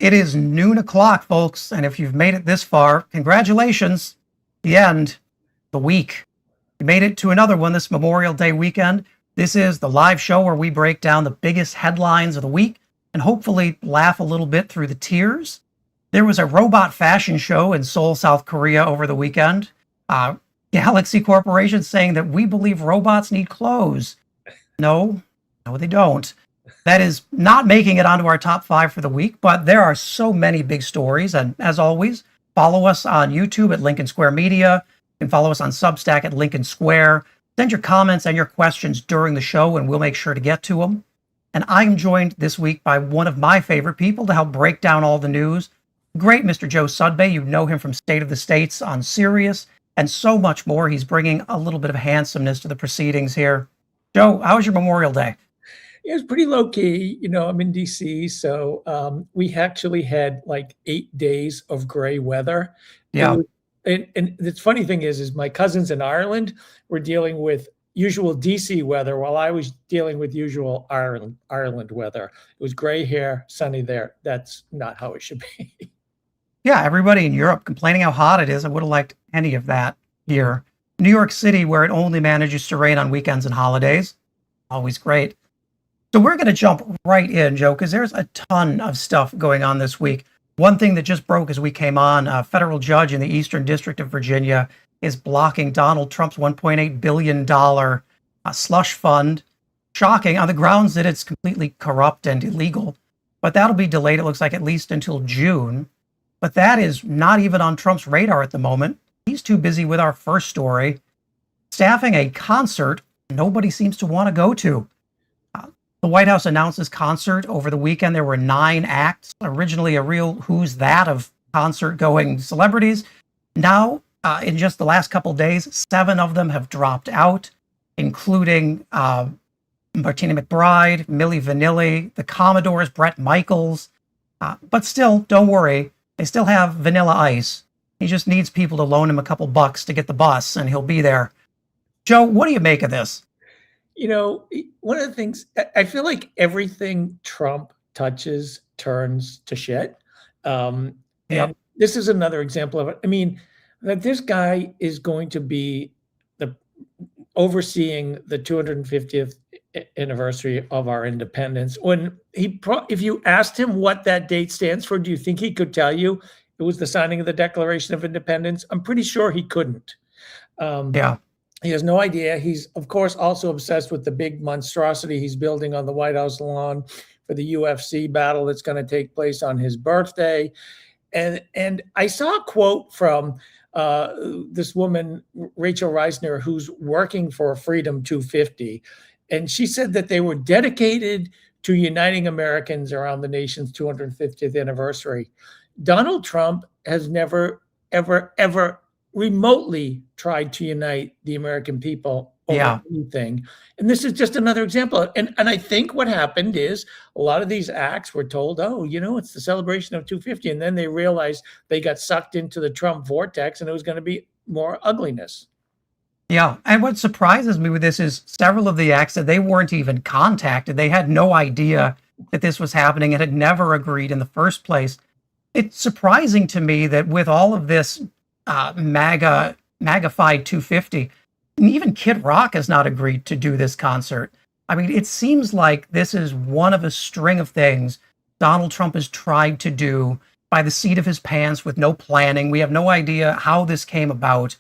It is noon o'clock, folks, and if you've made it this far, congratulations. The end. The week. You made it to another one this Memorial Day weekend. This is the live show where we break down the biggest headlines of the week and hopefully laugh a little bit through the tears. There was a robot fashion show in Seoul, South Korea over the weekend. Galaxy Corporation saying that we believe robots need clothes. No, they don't. That is not making it onto our top 5 for the week, but there are so many big stories. And as always, follow us on YouTube at Lincoln Square Media. You can follow us on Substack at Lincoln Square. Send your comments and your questions during the show, and we'll make sure to get to them. And I'm joined this week by one of my favorite people to help break down all the news. Great Mr. Joe Sudbay. You know him from State of the States on Sirius and so much more. He's bringing a little bit of handsomeness to the proceedings here. Joe, how was your Memorial Day? It was pretty low key. I'm in DC, so we actually had like 8 days of gray weather. Yeah. And the funny thing is my cousins in Ireland were dealing with usual DC weather while I was dealing with usual Ireland weather. It was gray here, sunny there. That's not how it should be. Yeah, everybody in Europe complaining how hot it is. I would have liked any of that here. New York City, where it only manages to rain on weekends and holidays. Always great. So we're going to jump right in, Joe, because there's a ton of stuff going on this week. One thing that just broke as we came on, a federal judge in the Eastern District of Virginia is blocking Donald Trump's $1.8 billion slush fund. Shocking on the grounds that it's completely corrupt and illegal. But that'll be delayed, it looks like, at least until June. But that is not even on Trump's radar at the moment. He's too busy with our first story, staffing a concert nobody seems to want to go to. The White House announced this concert over the weekend. There were 9 acts, originally a real who's that of concert-going celebrities. Now, in just the last couple days, 7 of them have dropped out, including Martina McBride, Milli Vanilli, the Commodores, Bret Michaels. But still, don't worry, they still have Vanilla Ice. He just needs people to loan him a couple bucks to get the bus, and he'll be there. Joe, what do you make of this? One of the things, I feel like everything Trump touches turns to shit. And this is another example of it. I mean, that this guy is going to be overseeing the 250th anniversary of our independence. If you asked him what that date stands for, do you think he could tell you it was the signing of the Declaration of Independence? I'm pretty sure he couldn't. He has no idea. He's, of course, also obsessed with the big monstrosity he's building on the White House lawn for the UFC battle that's going to take place on his birthday. And I saw a quote from this woman, Rachel Reisner, who's working for Freedom 250. And she said that they were dedicated to uniting Americans around the nation's 250th anniversary. Donald Trump has never, ever, ever remotely tried to unite the American people over anything. And this is just another example. And I think what happened is a lot of these acts were told, it's the celebration of 250. And then they realized they got sucked into the Trump vortex and it was going to be more ugliness. Yeah. And what surprises me with this is several of the acts that they weren't even contacted. They had no idea that this was happening and had never agreed in the first place. It's surprising to me that with all of this magnified 250, and even Kid Rock has not agreed to do this concert. I mean, it seems like this is one of a string of things Donald Trump has tried to do by the seat of his pants with no planning. We have no idea how this came about,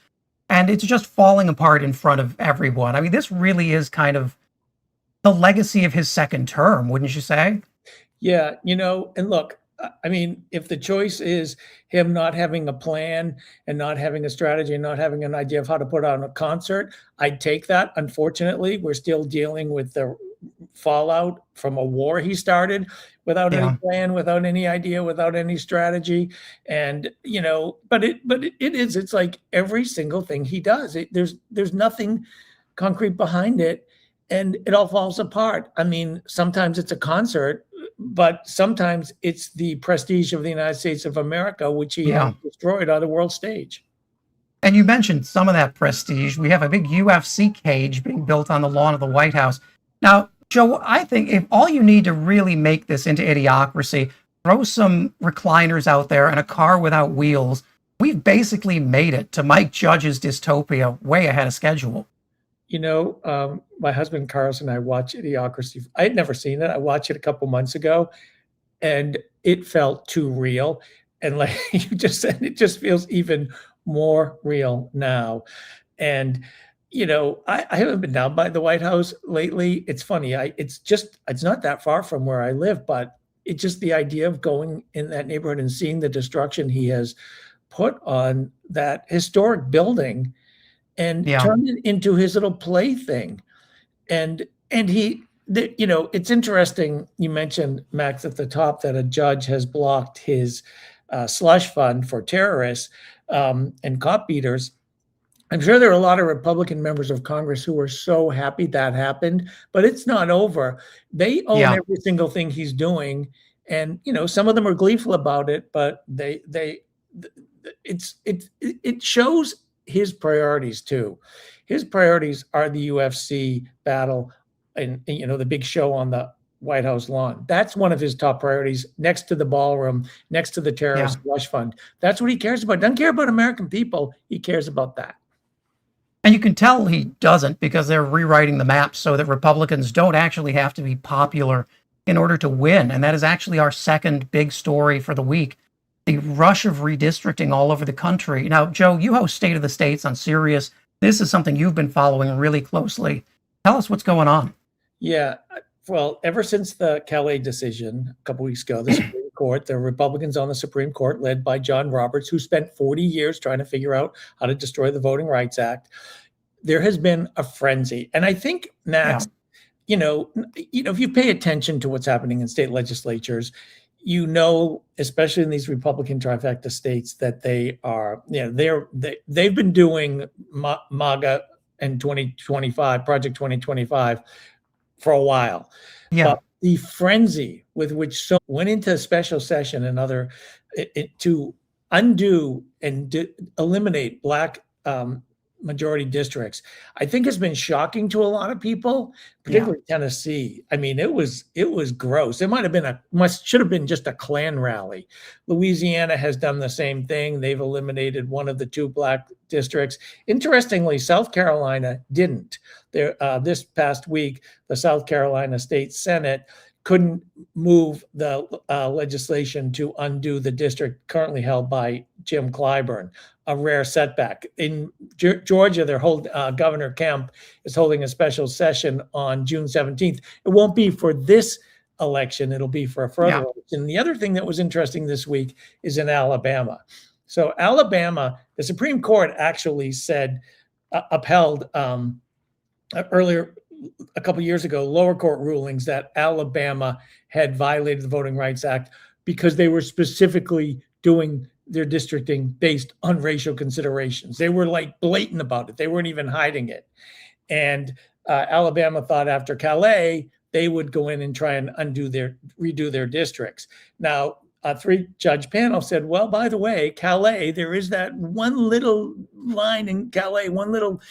and it's just falling apart in front of everyone. I mean, this really is kind of the legacy of his second term, wouldn't you say? Yeah, and look, I mean, if the choice is him not having a plan and not having a strategy and not having an idea of how to put on a concert, I'd take that. Unfortunately, we're still dealing with the fallout from a war he started without any plan, without any idea, without any strategy. And, it's like every single thing he does, there's nothing concrete behind it and it all falls apart. I mean, sometimes it's a concert, but sometimes it's the prestige of the United States of America, which he has destroyed on the world stage. And you mentioned some of that prestige. We have a big UFC cage being built on the lawn of the White House. Now, Joe, I think if all you need to really make this into idiocracy, throw some recliners out there and a car without wheels. We've basically made it to Mike Judge's dystopia way ahead of schedule. My husband Carlos and I watch Idiocracy. I had never seen it. I watched it a couple months ago, and it felt too real. And like you just said, it just feels even more real now. And I haven't been down by the White House lately. It's funny. It's not that far from where I live, but it's just the idea of going in that neighborhood and seeing the destruction he has put on that historic building and turn it into his little plaything. And it's interesting. You mentioned, Max, at the top that a judge has blocked his slush fund for terrorists and cop beaters. I'm sure there are a lot of Republican members of Congress who are so happy that happened, but it's not over. They own every single thing he's doing. And, some of them are gleeful about it, but it shows his priorities too. His priorities are the UFC battle and the big show on the White House lawn. That's one of his top priorities, next to the ballroom, next to the terrorist slush fund. That's what he cares about. Doesn't care about American people. He cares about that. And you can tell he doesn't, because they're rewriting the map so that Republicans don't actually have to be popular in order to win. And that is actually our second big story for the week. The rush of redistricting all over the country. Now, Joe, you host State of the States on Sirius. This is something you've been following really closely. Tell us what's going on. Yeah, well, ever since the Calais decision a couple weeks ago, the Supreme Court, the Republicans on the Supreme Court, led by John Roberts, who spent 40 years trying to figure out how to destroy the Voting Rights Act, there has been a frenzy. And I think, Max, if you pay attention to what's happening in state legislatures, especially in these Republican trifecta states, that they are, they've been doing MAGA and 2025, Project 2025 for a while. But the frenzy with which so went into a special session and to undo and eliminate Black majority districts, I think has been shocking to a lot of people, particularly Tennessee. I mean, it was gross. It should have been just a Klan rally. Louisiana has done the same thing. They've eliminated one of the two Black districts. Interestingly, South Carolina didn't. This past week, the South Carolina State Senate couldn't move the legislation to undo the district currently held by Jim Clyburn, a rare setback. In Georgia, Governor Kemp is holding a special session on June 17th. It won't be for this election. It'll be for a further election. The other thing that was interesting this week is in Alabama. So Alabama, the Supreme Court actually upheld earlier, a couple of years ago, lower court rulings that Alabama had violated the Voting Rights Act because they were specifically doing their districting based on racial considerations. They were like blatant about it. They weren't even hiding it. And Alabama thought after Calais, they would go in and try and redo their districts. Now, a 3-judge panel said, well, by the way, Calais, there is that one little line in Calais, one little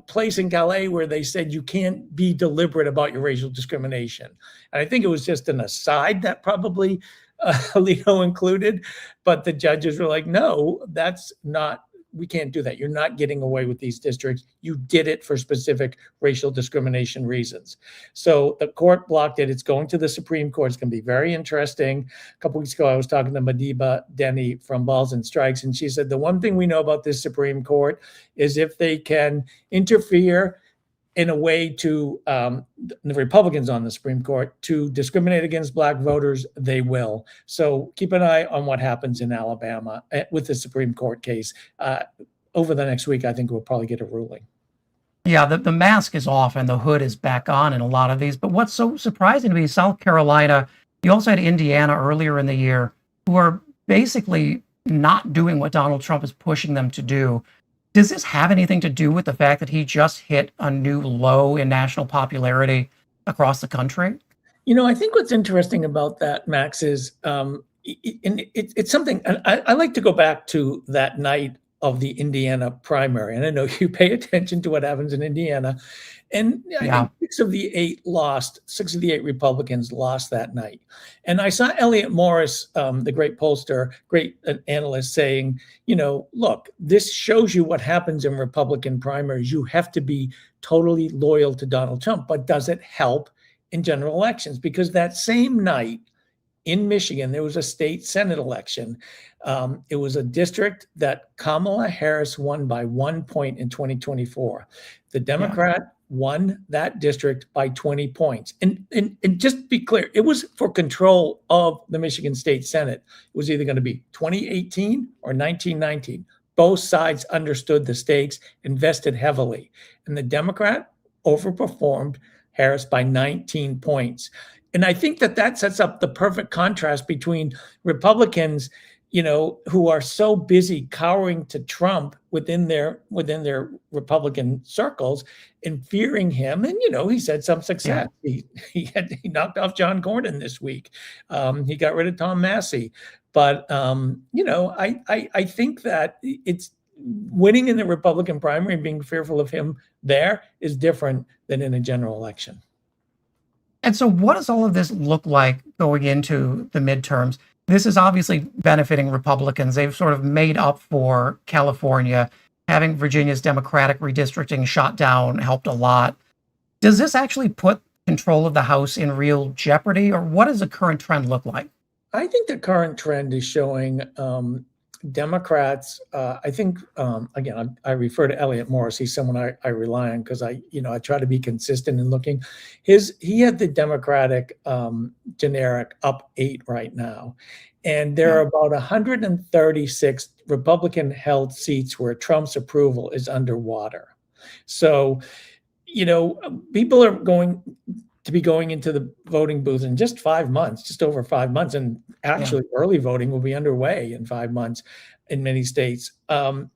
place in Calais where they said you can't be deliberate about your racial discrimination. And I think it was just an aside that probably Alito included, but the judges were like, no, we can't do that. You're not getting away with these districts. You did it for specific racial discrimination reasons. So the court blocked it. It's going to the Supreme Court. It's going to be very interesting. A couple weeks ago, I was talking to Madiba Denny from Balls and Strikes, and she said, the one thing we know about this Supreme Court is if they can interfere in a way to the Republicans on the Supreme Court to discriminate against Black voters, they will. So keep an eye on what happens in Alabama with the Supreme Court case. Over the next week, I think we'll probably get a ruling. Yeah, the mask is off and the hood is back on in a lot of these. But what's so surprising to me is South Carolina, you also had Indiana earlier in the year, who are basically not doing what Donald Trump is pushing them to do. Does this have anything to do with the fact that he just hit a new low in national popularity across the country? I think what's interesting about that, Max, is it's something, and I like to go back to that night of the Indiana primary. And I know you pay attention to what happens in Indiana. And I Yeah. think 6 of the 8 Republicans lost that night. And I saw Elliot Morris, the great pollster, great analyst, saying, look, this shows you what happens in Republican primaries. You have to be totally loyal to Donald Trump. But does it help in general elections? Because that same night in Michigan, there was a state Senate election. It was a district that Kamala Harris won by 1 point in 2024. The Democrat won that district by 20 points. And just to be clear, it was for control of the Michigan State Senate. It was either going to be 2018 or 1919. Both sides understood the stakes, invested heavily. And the Democrat overperformed Harris by 19 points. And I think that sets up the perfect contrast between Republicans, who are so busy cowering to Trump within their Republican circles and fearing him. And, he's had some success. Yeah. He knocked off John Cornyn this week. He got rid of Tom Massey. But, I think that it's winning in the Republican primary and being fearful of him there is different than in a general election. And so what does all of this look like going into the midterms? This is obviously benefiting Republicans. They've sort of made up for California. Having Virginia's Democratic redistricting shot down helped a lot. Does this actually put control of the House in real jeopardy, or what does the current trend look like? I think the current trend is showing Democrats, I think, again, I refer to Elliot Morris. He's someone I rely on because I try to be consistent in looking. He had the Democratic generic up 8 right now. And there are about 136 Republican-held seats where Trump's approval is underwater. So, people are going to be going into the voting booth in just 5 months, just over 5 months. And actually early voting will be underway in 5 months in many states. And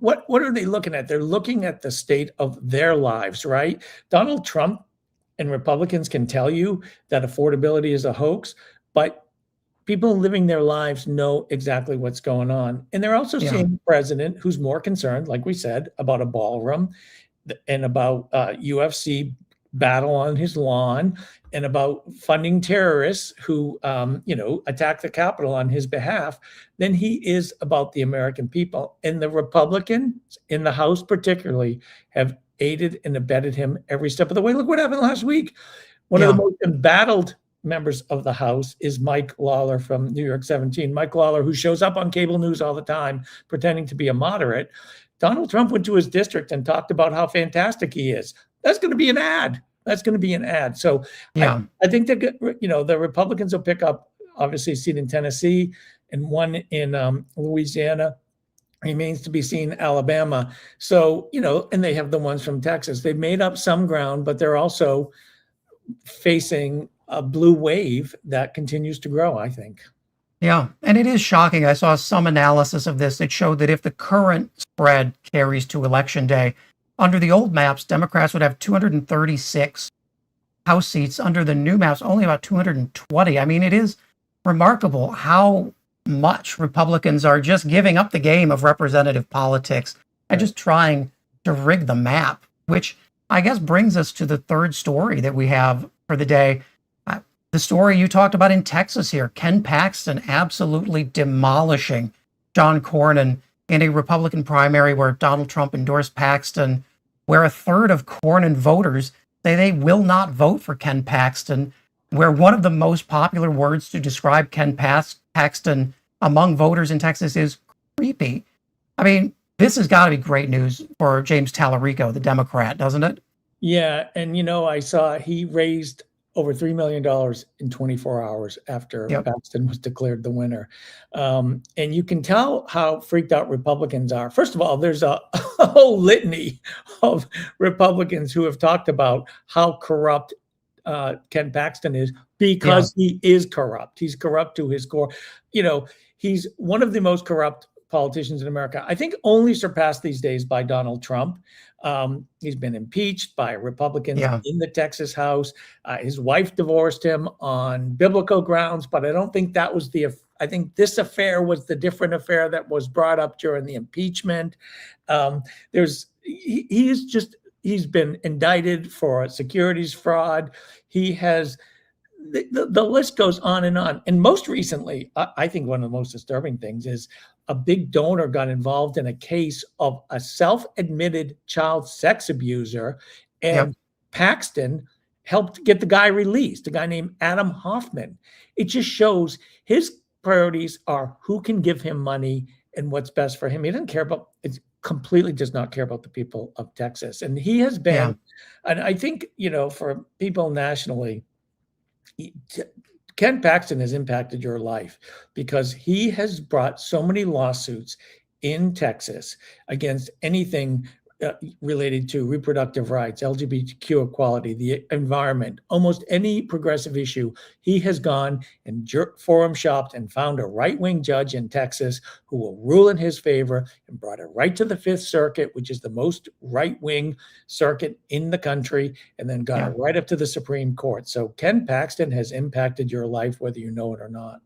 what are they looking at? They're looking at the state of their lives, right? Donald Trump and Republicans can tell you that affordability is a hoax, but people living their lives know exactly what's going on. And they're also seeing a president who's more concerned, like we said, about a ballroom and about UFC battle on his lawn and about funding terrorists who, attack the Capitol on his behalf than he is about the American people. And the Republicans in the House particularly have aided and abetted him every step of the way. Look what happened last week. One of the most embattled members of the House is Mike Lawler from New York 17. Mike Lawler, who shows up on cable news all the time, pretending to be a moderate. Donald Trump went to his district and talked about how fantastic he is. That's going to be an ad. So I think that, the Republicans will pick up, obviously, a seat in Tennessee and one in Louisiana. Remains to be seen, Alabama. So, and they have the ones from Texas. They've made up some ground, but they're also facing a blue wave that continues to grow, I think. Yeah, and it is shocking. I saw some analysis of this that showed that if the current spread carries to Election Day, under the old maps, Democrats would have 236 House seats. Under the new maps, only about 220. I mean, it is remarkable how much Republicans are just giving up the game of representative politics and just trying to rig the map, which I guess brings us to the third story that we have for the day. The story you talked about in Texas here, Ken Paxton absolutely demolishing John Cornyn in a Republican primary where Donald Trump endorsed Paxton, where a third of Cornyn voters say they will not vote for Ken Paxton, where one of the most popular words to describe Ken Paxton among voters in Texas is creepy. I mean, this has got to be great news for James Talarico, the Democrat, doesn't it? Yeah, and I saw he raised over $3 million in 24 hours after Paxton was declared the winner. And you can tell how freaked out Republicans are. First of all, there's a whole litany of Republicans who have talked about how corrupt Ken Paxton is because he is corrupt. He's corrupt to his core. He's one of the most corrupt politicians in America, I think only surpassed these days by Donald Trump. He's been impeached by Republicans in the Texas House. His wife divorced him on biblical grounds, but I don't think that was the I think this affair was the different affair that was brought up during the impeachment. He's been indicted for securities fraud. He has the list goes on and on. And most recently, I think one of the most disturbing things is a big donor got involved in a case of a self-admitted child sex abuser, and Paxton helped get the guy released, a guy named Adam Hoffman. It just shows his priorities are who can give him money and what's best for him. He doesn't care about it. Completely does not care about the people of Texas. And he has been, and I think, for people nationally, Ken Paxton has impacted your life because he has brought so many lawsuits in Texas against anything related to reproductive rights, LGBTQ equality, the environment, almost any progressive issue. He has gone and forum shopped and found a right-wing judge in Texas who will rule in his favor and brought it right to the Fifth Circuit, which is the most right-wing circuit in the country, and then got it right up to the Supreme Court. So Ken Paxton has impacted your life, whether you know it or not.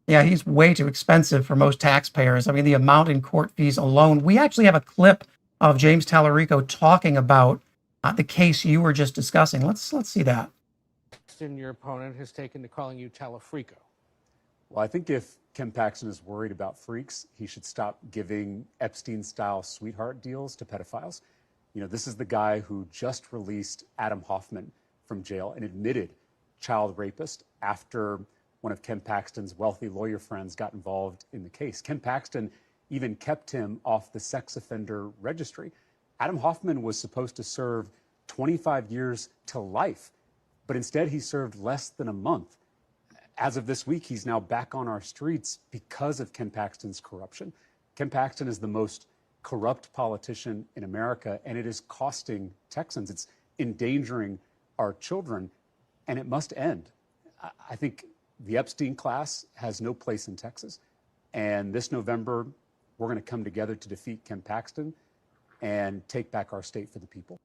Yeah, he's way too expensive for most taxpayers. I mean, the amount in court fees alone. We actually have a clip of James Talarico talking about the case you were just discussing. Let's see that. Your opponent has taken to calling you Talarico. Well, I think if Ken Paxton is worried about freaks, he should stop giving Epstein-style sweetheart deals to pedophiles. This is the guy who just released Adam Hoffman from jail, an admitted child rapist, after one of Ken Paxton's wealthy lawyer friends got involved in the case. Ken Paxton even kept him off the sex offender registry. Adam Hoffman was supposed to serve 25 years to life, but instead he served less than a month. As of this week, he's now back on our streets because of Ken Paxton's corruption. Ken Paxton is the most corrupt politician in America, and it is costing Texans. It's endangering our children, and it must end. I think the Epstein class has no place in Texas, and this November, we're going to come together to defeat Ken Paxton and take back our state for the people.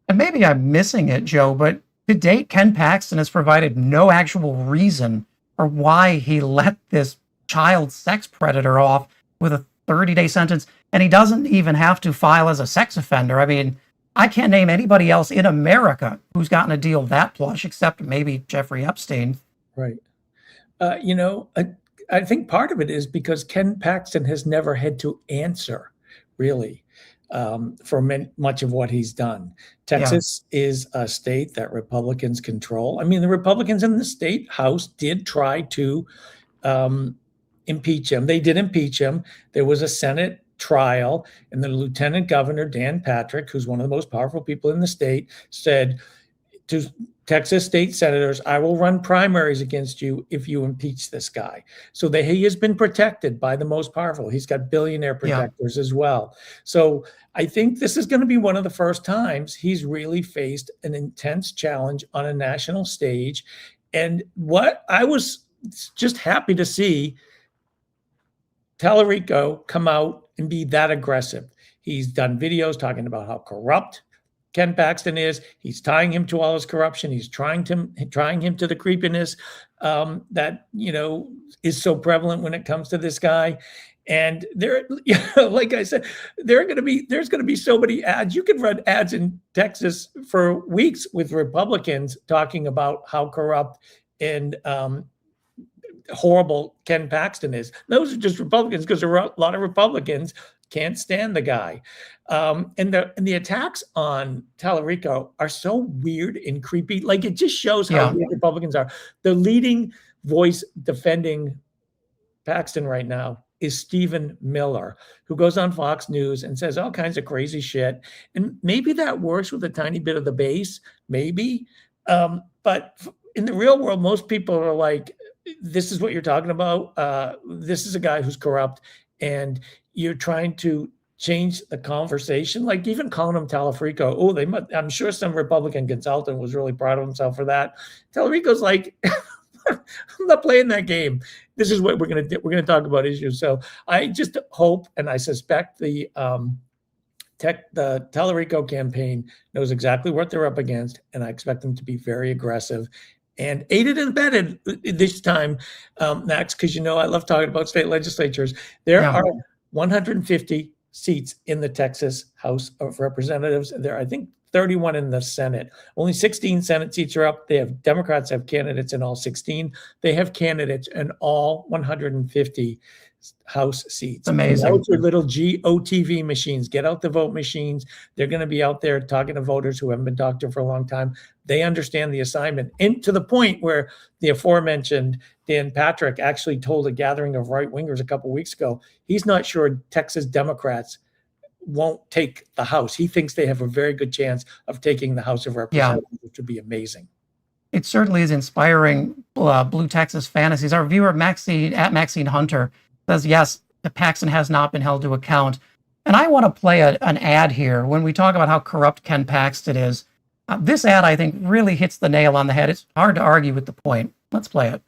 And maybe I'm missing it, Joe, but to date, Ken Paxton has provided no actual reason for why he let this child sex predator off with a 30-day sentence, and he doesn't even have to file as a sex offender. I mean, I can't name anybody else in America who's gotten a deal that plush, except maybe Jeffrey Epstein. Right. I think part of it is because Ken Paxton has never had to answer, really, for much of what he's done. Texas is a state that Republicans control. I mean, the Republicans in the state House did try to impeach him. They did impeach him. There was a Senate trial, and the Lieutenant Governor, Dan Patrick, who's one of the most powerful people in the state, said to Texas state senators, I will run primaries against you if you impeach this guy. So he has been protected by the most powerful. He's got billionaire protectors as well. So I think this is going to be one of the first times he's really faced an intense challenge on a national stage. And what I was just happy to see Talarico come out and be that aggressive. He's done videos talking about how corrupt Ken Paxton is. He's tying him to all his corruption. He's trying him to the creepiness that is so prevalent when it comes to this guy. And like I said, there's going to be so many ads. You can run ads in Texas for weeks with Republicans talking about how corrupt and horrible Ken Paxton is. Those are just Republicans, because there are a lot of Republicans can't stand the guy. And the attacks on Talarico are so weird and creepy. Like, it just shows how weird Republicans are. The leading voice defending Paxton right now is Stephen Miller, who goes on Fox News and says all kinds of crazy shit. And maybe that works with a tiny bit of the base, maybe. But in the real world, most people are like, this is what you're talking about. This is a guy who's corrupt, and you're trying to change the conversation. Like, even calling him Talarico. Oh, I'm sure some Republican consultant was really proud of himself for that. Talarico's like, I'm not playing that game. This is what we're going to do. We're going to talk about issues. So I just hope, and I suspect the Talarico campaign knows exactly what they're up against, and I expect them to be very aggressive and aided and abetted this time, Max, because I love talking about state legislatures. There are 150 seats in the Texas House of Representatives. There are, I think, 31 in the Senate. Only 16 Senate seats are up. Democrats have candidates in all 16. They have candidates in all 150 House seats. Amazing. Get out your little GOTV machines. Get out the vote machines. They're going to be out there talking to voters who haven't been talked to for a long time. They understand the assignment, and to the point where the aforementioned Dan Patrick actually told a gathering of right-wingers a couple of weeks ago, he's not sure Texas Democrats won't take the House. He thinks they have a very good chance of taking the House of Representatives, which would be amazing. It certainly is inspiring Blue Texas fantasies. Our viewer, Maxine Hunter, says, yes, the Paxton has not been held to account. And I want to play an ad here when we talk about how corrupt Ken Paxton is. This ad, I think, really hits the nail on the head. It's hard to argue with the point. Let's play it.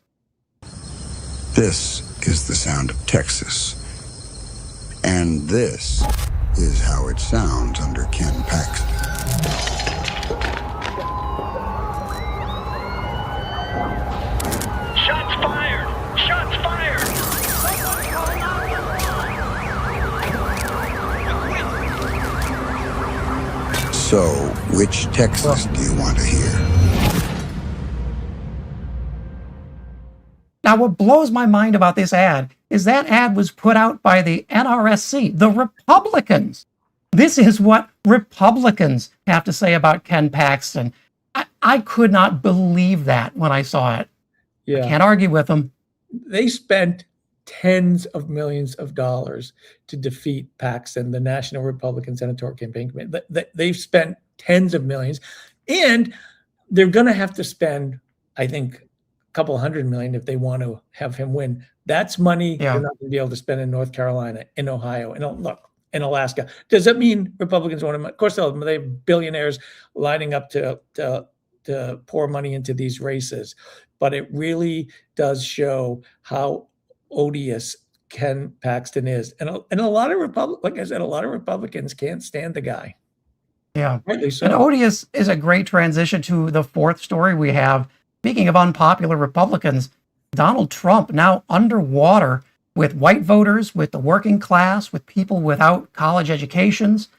This is the sound of Texas. And this is how it sounds under Ken Paxton. Shots fired! Shots fired! So, which Texas do you want to hear? Now, what blows my mind about this ad is that ad was put out by the NRSC, the Republicans. This is what Republicans have to say about Ken Paxton. I could not believe that when I saw it. I can't argue with them. They spent tens of millions of dollars to defeat Paxton, the National Republican Senatorial Campaign Committee. They've spent tens of millions, and they're going to have to spend, I think, a couple $100 million if they want to have him win. That's money they're not going to be able to spend in North Carolina, in Ohio, and in Alaska. Does that mean Republicans want him? Of course, they have billionaires lining up to pour money into these races, but it really does show how odious Ken Paxton is, and a lot of like I said, a lot of Republicans can't stand the guy. Yeah, rightly so. And odious is a great transition to the fourth story we have. Speaking of unpopular Republicans, Donald Trump now underwater with white voters, with the working class, with people without college educations.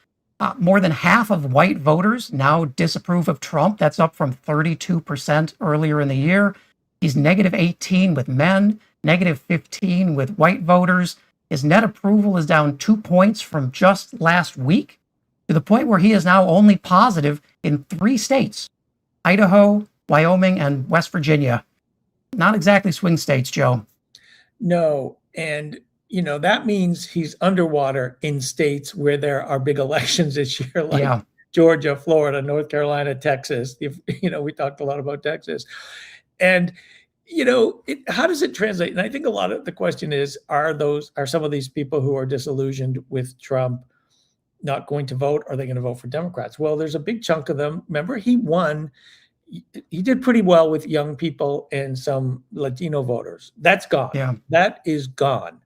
More than half of white voters now disapprove of Trump. That's up from 32% earlier in the year. He's -18 with men, -15 with white voters. His net approval is down 2 points from just last week, to the point where he is now only positive in 3 states: Idaho, Wyoming, and West Virginia. Not exactly swing states, Joe. No, and that means he's underwater in states where there are big elections this year, like Georgia, Florida, North Carolina, Texas. We talked a lot about Texas. And, how does it translate? And I think a lot of the question is, are some of these people who are disillusioned with Trump not going to vote? Are they going to vote for Democrats? Well, there's a big chunk of them. Remember, he won. He did pretty well with young people and some Latino voters. That's gone. Yeah. That is gone.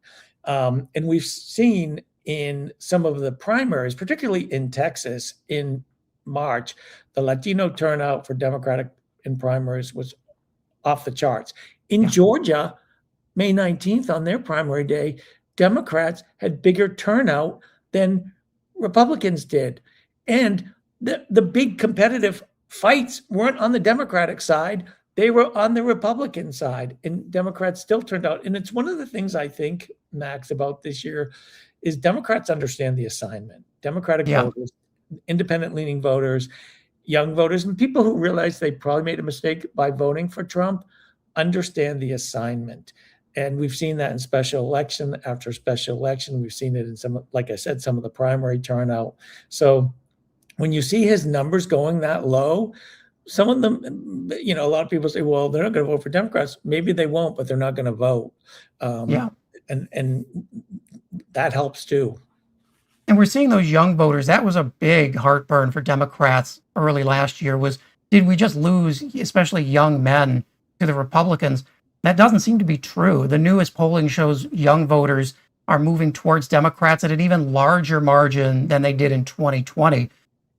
And we've seen in some of the primaries, particularly in Texas in March, the Latino turnout for Democratic in primaries was off the charts. In Georgia, May 19th, on their primary day, Democrats had bigger turnout than Republicans did. And the big competitive fights weren't on the Democratic side. They were on the Republican side, and Democrats still turned out. And it's one of the things I think, Max, about this year is Democrats understand the assignment. Democratic voters, independent-leaning voters, young voters, and people who realize they probably made a mistake by voting for Trump understand the assignment. And we've seen that in special election after special election. We've seen it in some, like I said, some of the primary turnout. So when you see his numbers going that low, some of them, a lot of people say, well, they're not going to vote for Democrats. Maybe they won't, but they're not going to vote. And that helps too. And we're seeing those young voters. That was a big heartburn for Democrats early last year, was, did we just lose, especially young men, to the Republicans? That doesn't seem to be true. The newest polling shows young voters are moving towards Democrats at an even larger margin than they did in 2020.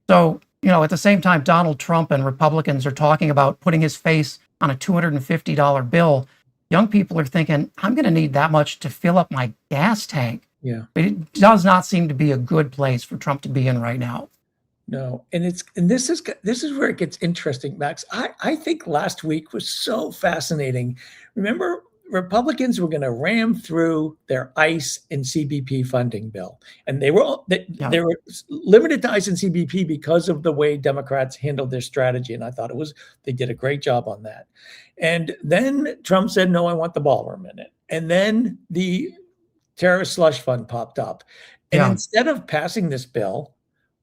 So, at the same time, Donald Trump and Republicans are talking about putting his face on a $250 bill, young people are thinking, I'm going to need that much to fill up my gas tank. Yeah. But it does not seem to be a good place for Trump to be in right now. No, and this is where it gets interesting, Max. I think last week was so fascinating. Remember, Republicans were going to ram through their ICE and CBP funding bill, and they were limited to ICE and CBP because of the way Democrats handled their strategy. And I thought they did a great job on that. And then Trump said, "No, I want the ballroom in it." And then the terrorist slush fund popped up, and instead of passing this bill,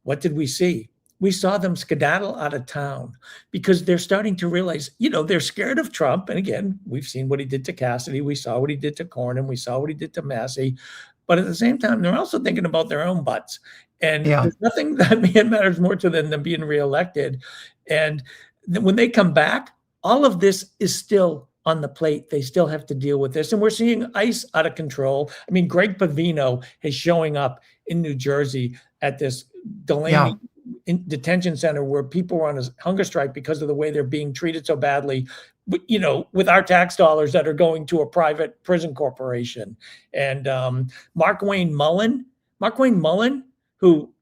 what did we see? We saw them skedaddle out of town because they're starting to realize, they're scared of Trump. And again, we've seen what he did to Cassidy. We saw what he did to Cornyn. We saw what he did to Massey. But at the same time, they're also thinking about their own butts. And there's nothing that matters more to them than being reelected. And when they come back, all of this is still on the plate. They still have to deal with this. And we're seeing ICE out of control. I mean, Greg Pavino is showing up in New Jersey at this Delaney detention center where people were on a hunger strike because of the way they're being treated so badly, with our tax dollars that are going to a private prison corporation. And Markwayne Mullen, who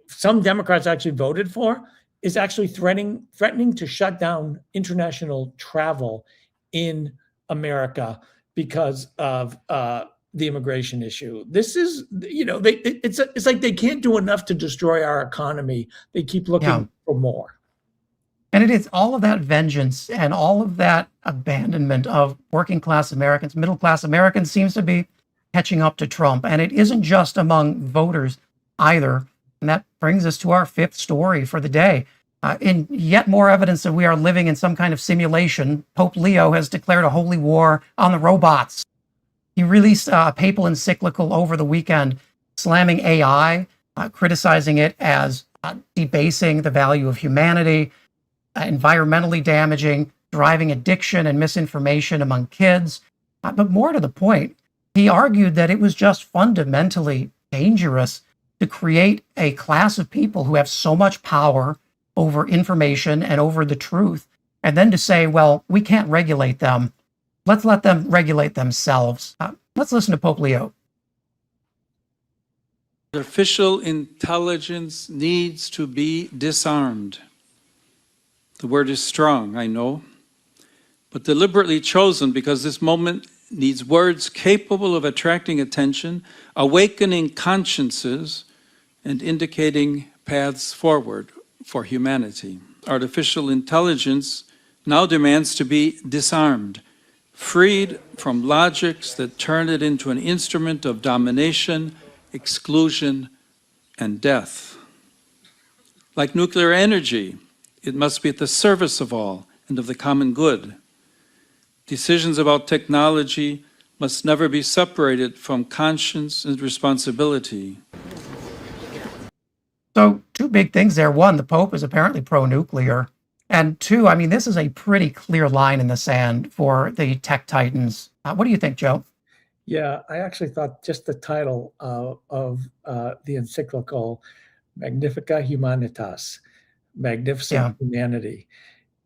some Democrats actually voted for, is actually threatening to shut down international travel in America because of the immigration issue. This is, it's like they can't do enough to destroy our economy. They keep looking for more. And it is all of that vengeance and all of that abandonment of working class Americans, middle class Americans seems to be catching up to Trump. And it isn't just among voters either. And that brings us to our fifth story for the day. In yet more evidence that we are living in some kind of simulation, Pope Leo has declared a holy war on the robots. He released a papal encyclical over the weekend, slamming AI, criticizing it as debasing the value of humanity, environmentally damaging, driving addiction and misinformation among kids. But more to the point, he argued that it was just fundamentally dangerous to create a class of people who have so much power over information and over the truth, and then to say, well, we can't regulate them. Let's let them regulate themselves. Let's listen to Pope Leo. Artificial intelligence needs to be disarmed. The word is strong, I know, but deliberately chosen because this moment needs words capable of attracting attention, awakening consciences, and indicating paths forward for humanity. Artificial intelligence now demands to be disarmed, freed from logics that turn it into an instrument of domination, exclusion, and death. Like nuclear energy, it must be at the service of all and of the common good. Decisions about technology must never be separated from conscience and responsibility. So, two big things there. One, the Pope is apparently pro-nuclear. And two, I mean, this is a pretty clear line in the sand for the tech titans. What do you think, Joe? Yeah, I actually thought just the title of the encyclical, Magnifica Humanitas, Magnificent Humanity.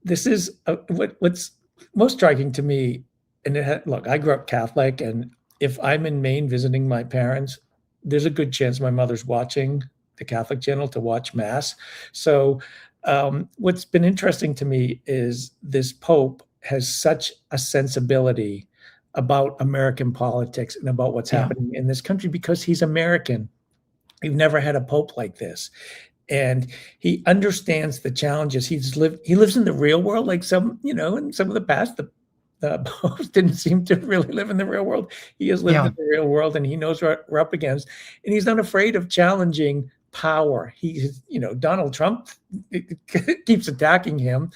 This is what's most striking to me. And look, I grew up Catholic, and if I'm in Maine visiting my parents, there's a good chance my mother's watching the Catholic channel to watch Mass. So what's been interesting to me is this Pope has such a sensibility about American politics and about what's happening in this country because he's American. We've never had a Pope like this. And he understands the challenges. He lives in the real world, like some, in some of the past, the popes didn't seem to really live in the real world. He has lived in the real world, and he knows what we're up against. And he's not afraid of challenging power. Donald Trump keeps attacking him.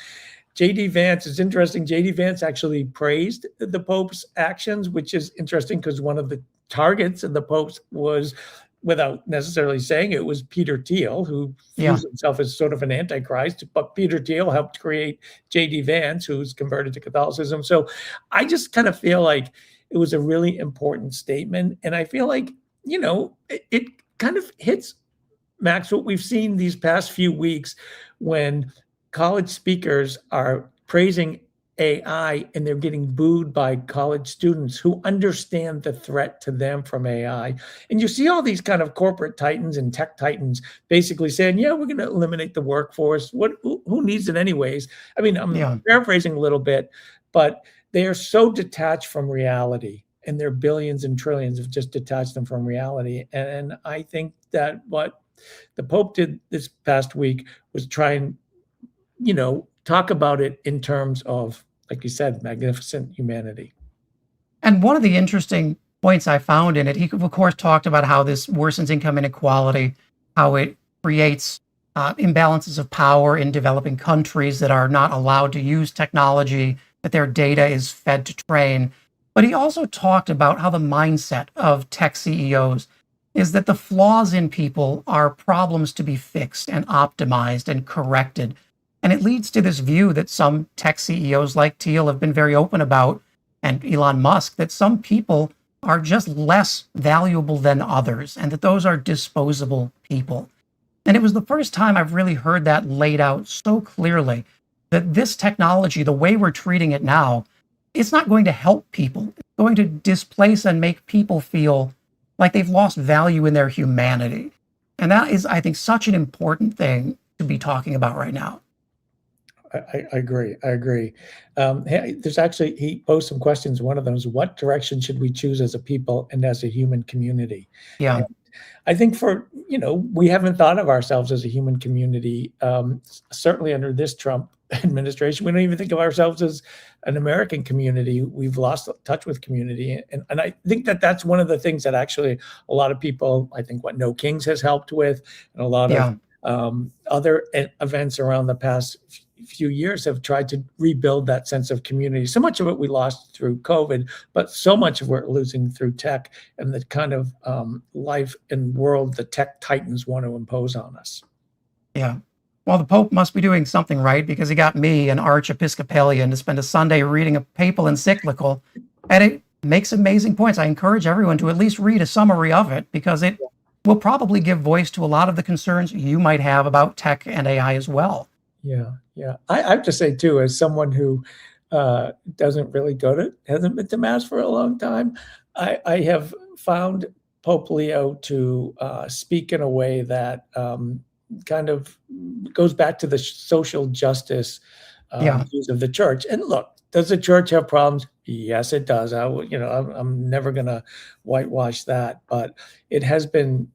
J.D. Vance is interesting. J.D. Vance actually praised the Pope's actions, which is interesting because one of the targets of the Pope's was, without necessarily saying it, was Peter Thiel, who views himself as sort of an antichrist. But Peter Thiel helped create J.D. Vance, who's converted to Catholicism. So I just kind of feel like it was a really important statement. And I feel like, it kind of hits, Max, what we've seen these past few weeks when college speakers are praising AI, and they're getting booed by college students who understand the threat to them from AI. And you see all these kind of corporate titans and tech titans basically saying, yeah, we're going to eliminate the workforce. Who needs it anyways? I mean, I'm paraphrasing a little bit, but they are so detached from reality, and their billions and trillions have just detached them from reality. And I think that what the Pope did this past week was try and, talk about it in terms of, like you said, magnificent humanity. And one of the interesting points I found in it, he, of course, talked about how this worsens income inequality, how it creates imbalances of power in developing countries that are not allowed to use technology, that their data is fed to train. But he also talked about how the mindset of tech CEOs is that the flaws in people are problems to be fixed and optimized and corrected. And it leads to this view that some tech CEOs like Thiel have been very open about, and Elon Musk, that some people are just less valuable than others, and that those are disposable people. And it was the first time I've really heard that laid out so clearly, that this technology, the way we're treating it now, it's not going to help people. It's going to displace and make people feel like they've lost value in their humanity. And that is, I think, such an important thing to be talking about right now. I agree. There's actually, he posed some questions. One of them is, what direction should we choose as a people and as a human community? Yeah. And I think we haven't thought of ourselves as a human community. Certainly under this Trump administration, we don't even think of ourselves as an American community. We've lost touch with community. And I think that that's one of the things that actually a lot of people, I think what No Kings has helped with, and a lot of other events around the past few years have tried to rebuild that sense of community. So much of it we lost through COVID, but so much of it we're losing through tech and the kind of life and world the tech titans want to impose on us. Yeah. Well, the Pope must be doing something right, because he got me, an arch-Episcopalian, to spend a Sunday reading a papal encyclical, and it makes amazing points. I encourage everyone to at least read a summary of it, because it will probably give voice to a lot of the concerns you might have about tech and AI as well. Yeah. I have to say too, as someone who hasn't been to Mass for a long time, I have found Pope Leo to speak in a way that kind of goes back to the social justice views of the church. And look, does the church have problems? Yes, it does. I'm never going to whitewash that, but it has been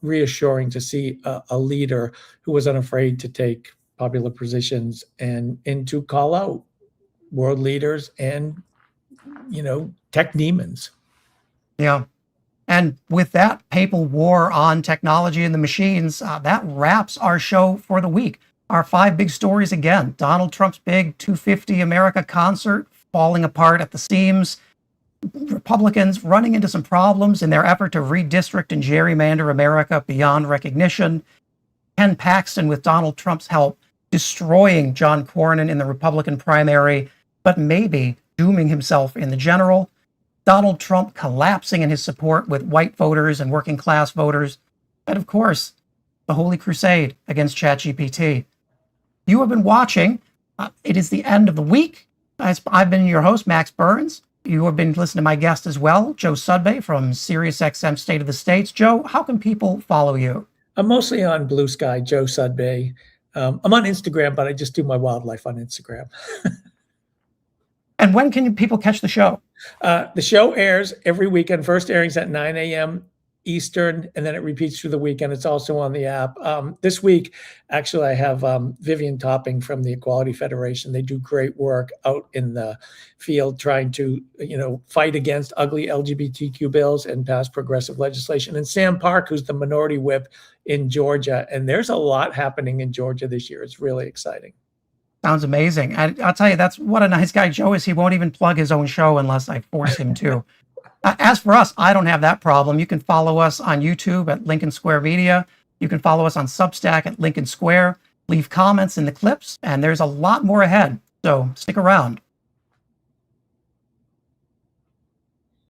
reassuring to see a leader who was unafraid to take popular positions and to call out world leaders and, tech demons. Yeah. And with that papal war on technology and the machines, that wraps our show for the week. Our 5 big stories again: Donald Trump's big 250 America concert falling apart at the seams, Republicans running into some problems in their effort to redistrict and gerrymander America beyond recognition, Ken Paxton, with Donald Trump's help, destroying John Cornyn in the Republican primary, but maybe dooming himself in the general, Donald Trump collapsing in his support with white voters and working class voters, and of course, the Holy Crusade against ChatGPT. You have been watching. It is the end of the week. I've been your host, Max Burns. You have been listening to my guest as well, Joe Sudbay from SiriusXM State of the States. Joe, how can people follow you? I'm mostly on Blue Sky, Joe Sudbay. I'm on Instagram, but I just do my wildlife on Instagram. And when can people catch the show? The show airs every weekend. First airing's at 9 a.m. Eastern, and then it repeats through the weekend. It's also on the app. This week, actually, I have Vivian Topping from the Equality Federation. They do great work out in the field trying to, fight against ugly LGBTQ bills and pass progressive legislation. And Sam Park, who's the minority whip in Georgia. And there's a lot happening in Georgia this year. It's really exciting. Sounds amazing. I'll tell you, that's what a nice guy Joe is. He won't even plug his own show unless I force him to. As for us, I don't have that problem. You can follow us on YouTube at Lincoln Square Media. You can follow us on Substack at Lincoln Square. Leave comments in the clips, and there's a lot more ahead. So stick around.